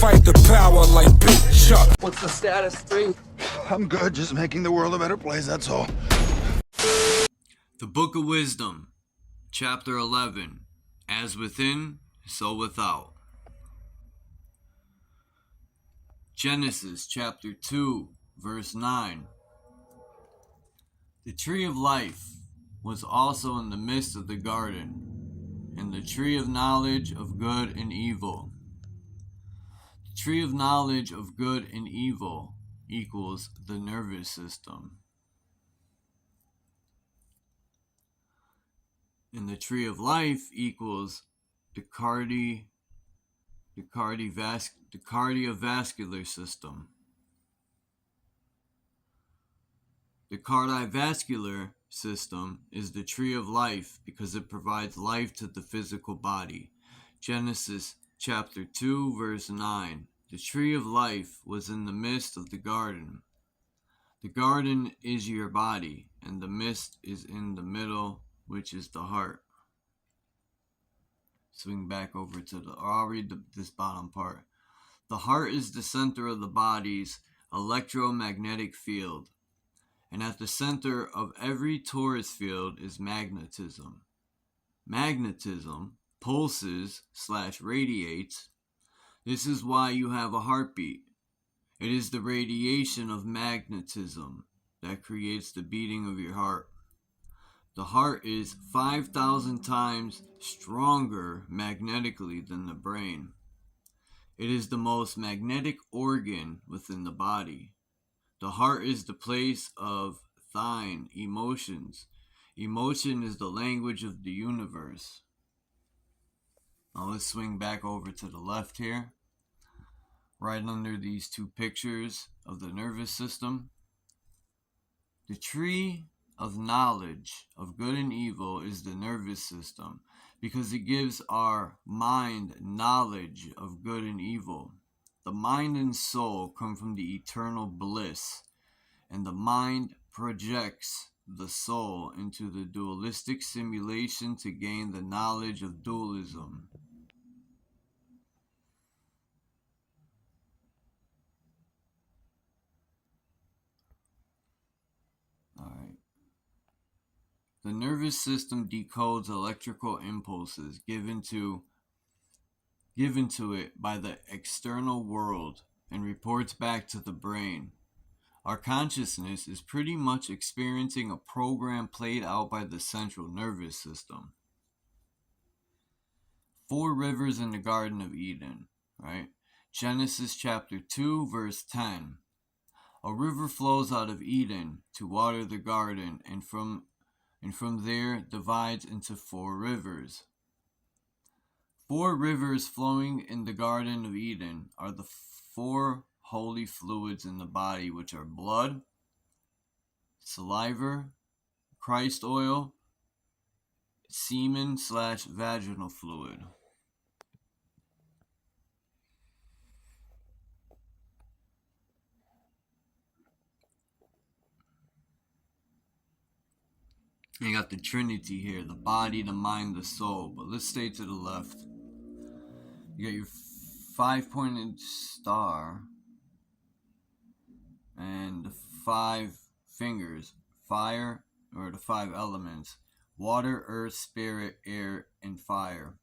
fight the power like BITCHUTE. What's the status, 3? I'm good, just making the world a better place, that's all. The Book of Wisdom, Chapter 11, As Within, So Without. Genesis chapter 2, verse 9. The tree of life was also in the midst of the garden, and the tree of knowledge of good and evil. The tree of knowledge of good and evil equals the nervous system. And the tree of life equals the cardiovascular system. The cardiovascular system is the tree of life because it provides life to the physical body. Genesis chapter 2, verse 9. The tree of life was in the midst of the garden. The garden is your body, and the midst is in the middle, which is the heart. Swing back over to I'll read this bottom part. The heart is the center of the body's electromagnetic field, and at the center of every torus field is magnetism. Magnetism pulses/radiates. This is why you have a heartbeat. It is the radiation of magnetism that creates the beating of your heart. The heart is 5,000 times stronger magnetically than the brain. It is the most magnetic organ within the body. The heart is the place of thine emotions. Emotion is the language of the universe. Now let's swing back over to the left here. Right under these two pictures of the nervous system. The tree of knowledge of good and evil is the nervous system because it gives our mind knowledge of good and evil. The mind and soul come from the eternal bliss, and the mind projects the soul into the dualistic simulation to gain the knowledge of dualism. The nervous system decodes electrical impulses given to it by the external world and reports back to the brain. Our consciousness is pretty much experiencing a program played out by the central nervous system. 4 rivers in the Garden of Eden, right? Genesis chapter 2, verse 10. A river flows out of Eden to water the garden, and from there divides into 4 rivers. 4 rivers flowing in the Garden of Eden are the 4 holy fluids in the body, which are blood, saliva, Christ oil, semen/vaginal fluid. You got the Trinity here, the body, the mind, the soul. But let's stay to the left. You got your 5-pointed star and the 5 fingers, fire, or the 5 elements, water, earth, spirit, air, and fire.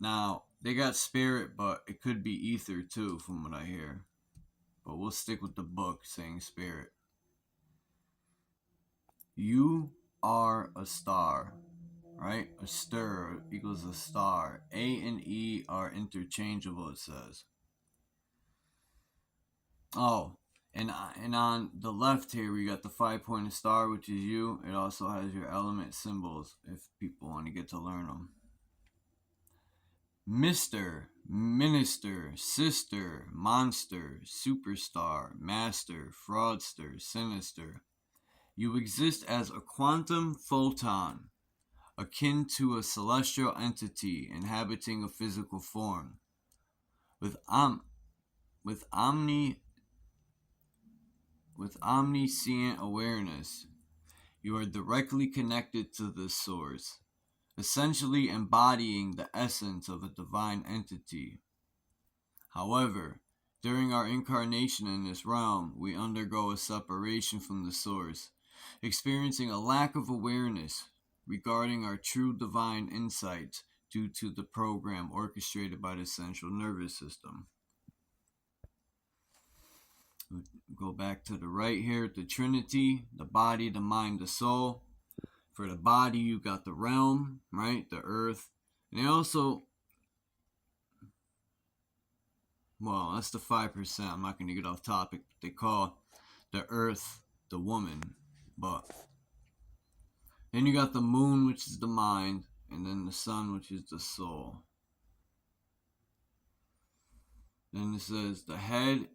Now, they got spirit, but it could be ether too, from what I hear. But we'll stick with the book saying spirit. You are a star, right? A stir equals a star. A and E are interchangeable, it says. Oh, and on the left here, we got the 5-pointed star, which is you. It also has your element symbols, if people want to get to learn them. Mr., minister, sister, monster, superstar, master, fraudster, sinister. You exist as a quantum photon, akin to a celestial entity inhabiting a physical form. With omniscient awareness, you are directly connected to the source, essentially embodying the essence of a divine entity. However, during our incarnation in this realm, we undergo a separation from the source, experiencing a lack of awareness regarding our true divine insights due to the program orchestrated by the central nervous system. Go back to the right here, the Trinity, the body, the mind, the soul. For the body, you got the realm, right? The earth. And they also, well, that's the 5%. I'm not going to get off topic. They call the earth the woman. But then you got the moon, which is the mind, and then the sun, which is the soul. Then it says the head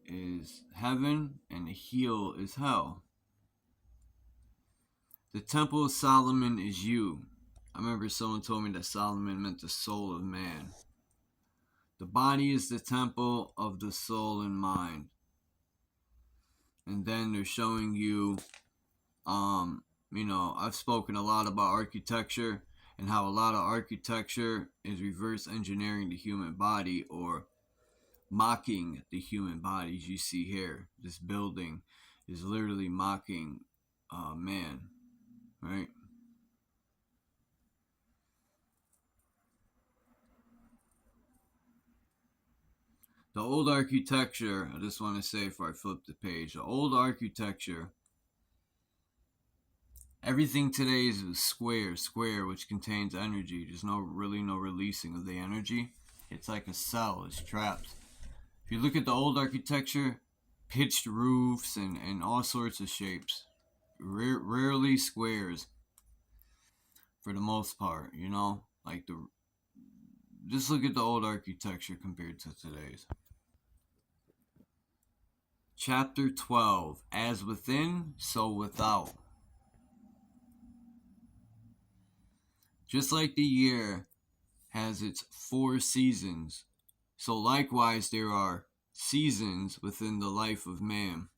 is heaven and the heel is hell. The temple of Solomon is you. I remember someone told me that Solomon meant the soul of man. The body is the temple of the soul and mind. And then they're showing you, I've spoken a lot about architecture and how a lot of architecture is reverse engineering the human body or mocking the human bodies you see here. This building is literally mocking man, right? The old architecture, I just want to say before I flip the page, the old architecture, everything today is square, which contains energy. There's no releasing of the energy. It's like a cell, it's trapped. If you look at the old architecture, pitched roofs and all sorts of shapes. Rarely squares for the most part, just look at the old architecture compared to today's. Chapter 12, As Within, So Without. Just like the year has its 4 seasons, so likewise there are seasons within the life of man.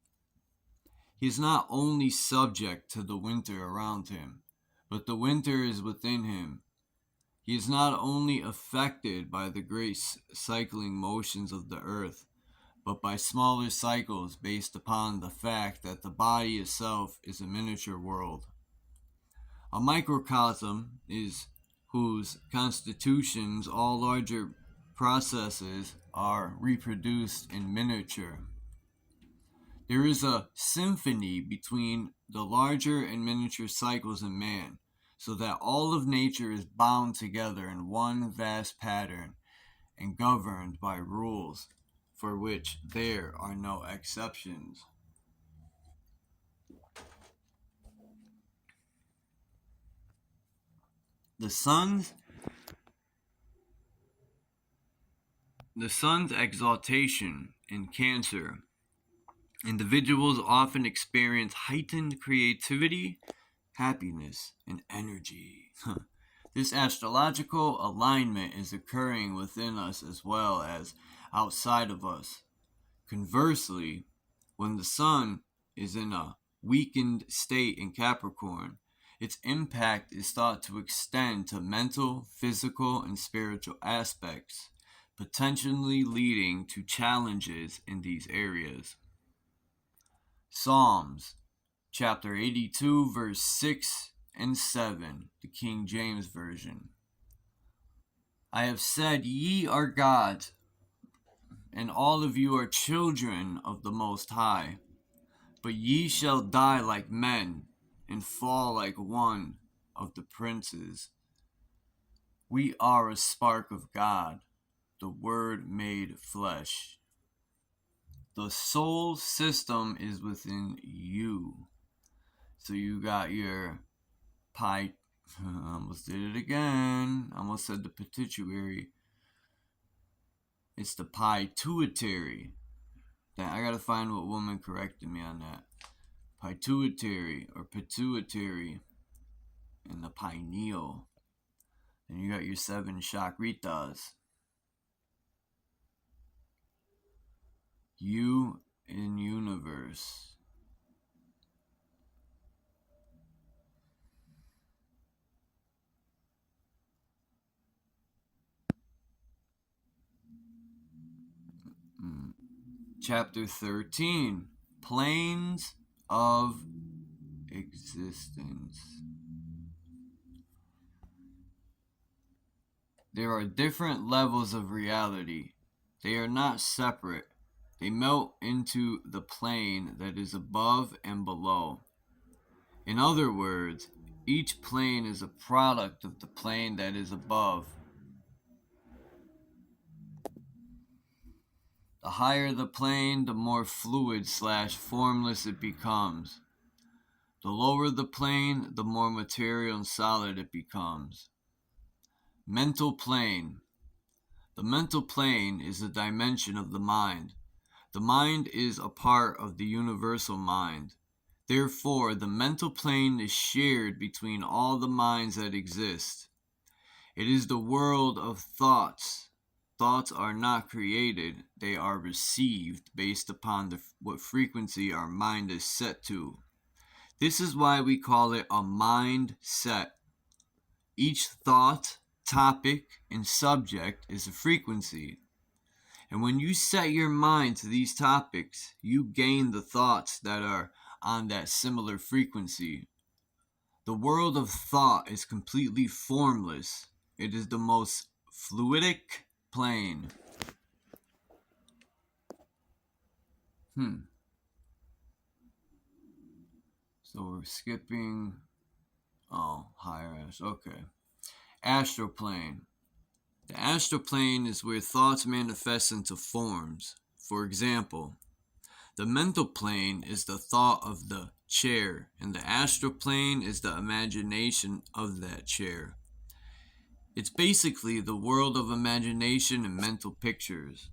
He is not only subject to the winter around him, but the winter is within him. He is not only affected by the great cycling motions of the earth, but by smaller cycles based upon the fact that the body itself is a miniature world. A microcosm is whose constitutions all larger processes are reproduced in miniature. There is a symphony between the larger and miniature cycles in man, so that all of nature is bound together in one vast pattern and governed by rules for which there are no exceptions. The sun's exaltation in Cancer. Individuals often experience heightened creativity, happiness, and energy. This astrological alignment is occurring within us as well as outside of us. Conversely, when the sun is in a weakened state in Capricorn, its impact is thought to extend to mental, physical, and spiritual aspects, potentially leading to challenges in these areas. Psalms, chapter 82, verse 6 and 7, the King James Version. I have said, ye are gods, and all of you are children of the Most High. But ye shall die like men, and fall like one of the princes. We are a spark of God, the Word made flesh. The soul system is within you. So you got your I almost did it again. I almost said the pituitary. It's the pituitary. I gotta find what woman corrected me on that. Pituitary or pituitary and the pineal. Then you got your 7 chakritas. You in universe. Chapter 13, Planes of Existence. There are different levels of reality. They are not separate. They melt into the plane that is above and below. In other words, each plane is a product of the plane that is above. The higher the plane, the more fluid/formless it becomes. The lower the plane, the more material and solid it becomes. Mental plane. The mental plane is a dimension of the mind. The mind is a part of the universal mind. Therefore, the mental plane is shared between all the minds that exist. It is the world of thoughts. Thoughts are not created, they are received based upon what frequency our mind is set to. This is why we call it a mind set. Each thought, topic, and subject is a frequency. And when you set your mind to these topics, you gain the thoughts that are on that similar frequency. The world of thought is completely formless. It is the most fluidic plane. So we're skipping. Higher astral. Okay. Astral plane. The astral plane is where thoughts manifest into forms. For example, the mental plane is the thought of the chair, and the astral plane is the imagination of that chair. It's basically the world of imagination and mental pictures.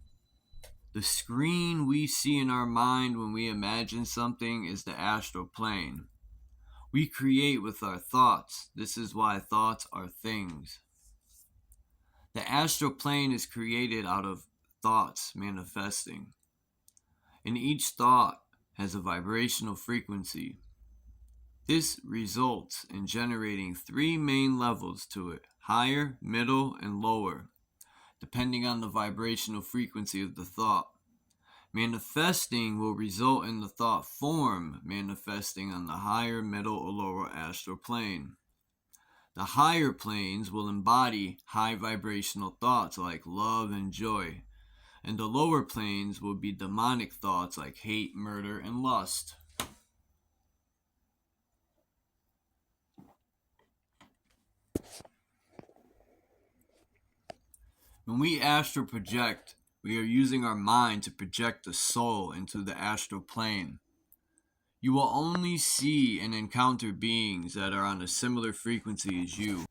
The screen we see in our mind when we imagine something is the astral plane. We create with our thoughts. This is why thoughts are things. The astral plane is created out of thoughts manifesting. And each thought has a vibrational frequency. This results in generating 3 main levels to it: higher, middle, and lower, depending on the vibrational frequency of the thought. Manifesting will result in the thought form manifesting on the higher, middle, or lower astral plane. The higher planes will embody high vibrational thoughts like love and joy, and the lower planes will be demonic thoughts like hate, murder, and lust. When we astral project, we are using our mind to project the soul into the astral plane. You will only see and encounter beings that are on a similar frequency as you.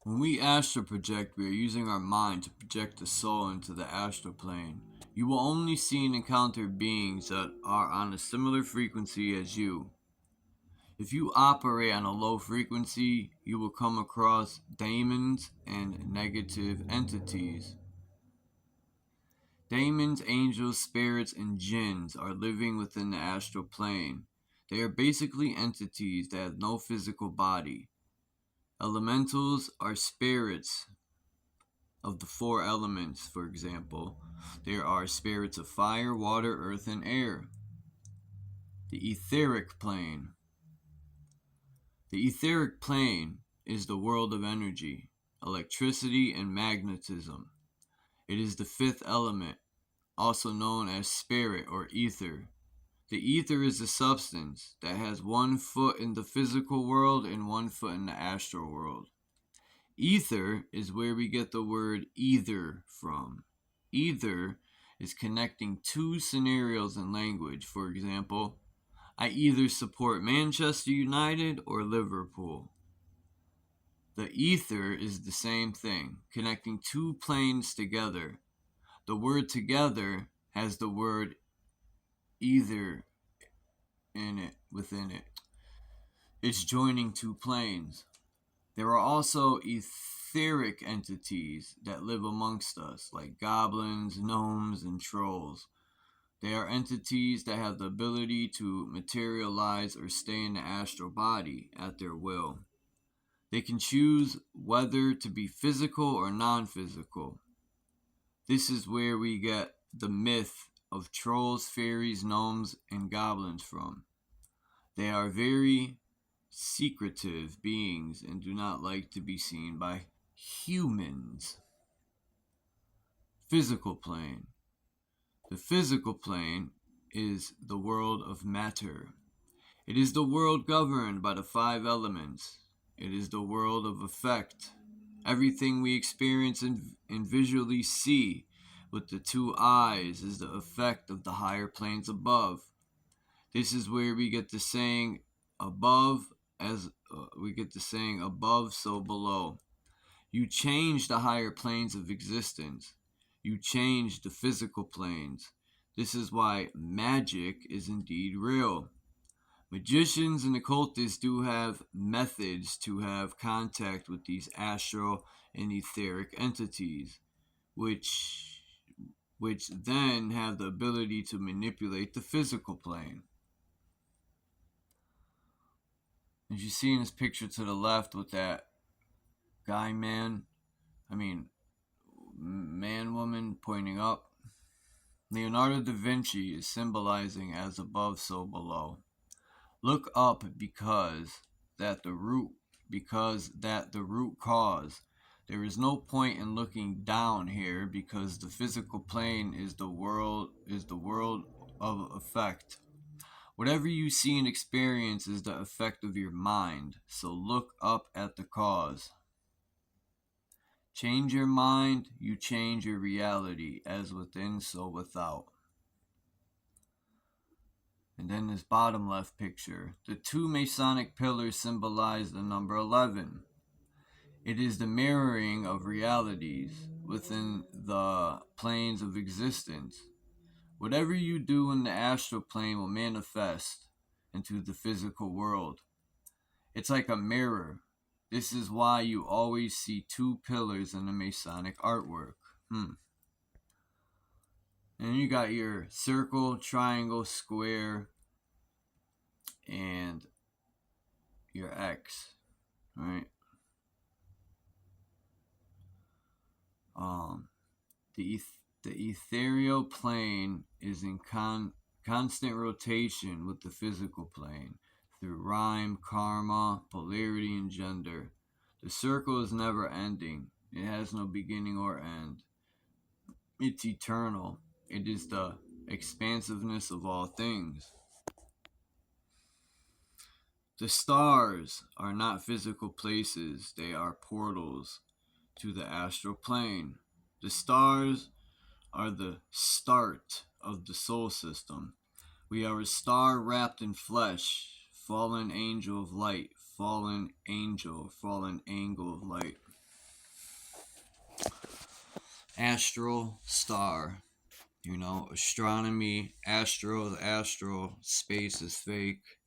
When we astral project, we are using our mind to project the soul into the astral plane. You will only see and encounter beings that are on a similar frequency as you. If you operate on a low frequency, you will come across demons and negative entities. Demons, angels, spirits, and jinns are living within the astral plane. They are basically entities that have no physical body. Elementals are spirits of the 4 elements, for example. There are spirits of fire, water, earth, and air. The etheric plane. The etheric plane is the world of energy, electricity, and magnetism. It is the 5th element, also known as spirit or ether. The ether is a substance that has 1 foot in the physical world and 1 foot in the astral world. Ether is where we get the word either from. Either is connecting 2 scenarios in language. For example, I either support Manchester United or Liverpool. The ether is the same thing, connecting 2 planes together. The word together has the word either within it. It's joining 2 planes. There are also etheric entities that live amongst us, like goblins, gnomes, and trolls. They are entities that have the ability to materialize or stay in the astral body at their will. They can choose whether to be physical or non-physical. This is where we get the myth of trolls, fairies, gnomes, and goblins from. They are very secretive beings and do not like to be seen by humans. Physical plane. The physical plane is the world of matter. It is the world governed by the five elements. It is the world of effect. Everything we experience and visually see with the two eyes is the effect of the higher planes above. This is where we get the saying above so below. You change the higher planes of existence. You change the physical planes. This is why magic is indeed real. Magicians and occultists do have methods to have contact with these astral and etheric entities, which then have the ability to manipulate the physical plane. As you see in this picture to the left with that man, woman pointing up, Leonardo da Vinci is symbolizing as above, so below. Look up because that the root cause. There is no point in looking down here because the physical plane is the world of effect. Whatever you see and experience is the effect of your mind. So look up at the cause. Change your mind, you change your reality, as within, so without. And then this bottom left picture. The two Masonic pillars symbolize the number 11. It is the mirroring of realities within the planes of existence. Whatever you do in the astral plane will manifest into the physical world. It's like a mirror. This is why you always see two pillars in the Masonic artwork. And you got your circle, triangle, square, and your X, right? The ethereal plane is in constant rotation with the physical plane through rhyme, karma, polarity, and gender. The circle is never ending. It has no beginning or end. It's eternal. It is the expansiveness of all things. The stars are not physical places. They are portals to the astral plane. The stars are the start of the soul system. We are a star wrapped in flesh, fallen angel of light, fallen angle of light. Astral star, astronomy, the astral, space is fake.